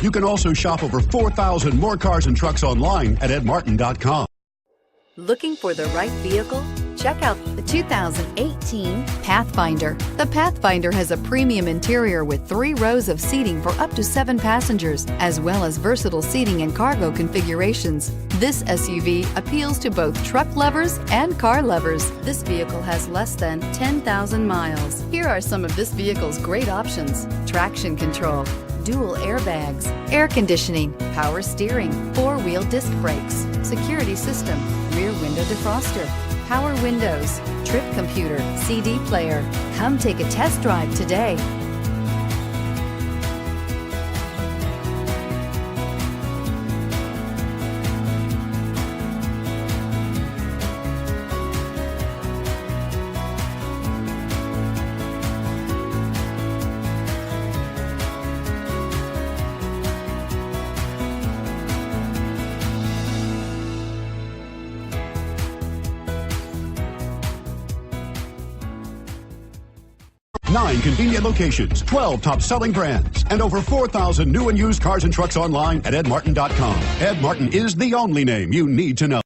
You can also shop over 4,000 more cars and trucks online at edmartin.com. Looking for the right vehicle? Check out the 2018 Pathfinder. The Pathfinder has a premium interior with 3 rows of seating for up to 7 passengers, as well as versatile seating and cargo configurations. This SUV appeals to both truck lovers and car lovers. This vehicle has less than 10,000 miles. Here are some of this vehicle's great options: traction control, dual airbags, air conditioning, power steering, 4-wheel disc brakes, security system, rear window defroster, power windows, trip computer, CD player. Come take a test drive today. Nine convenient locations, 12 top-selling brands, and over 4,000 new and used cars and trucks online at edmartin.com. Ed Martin is the only name you need to know.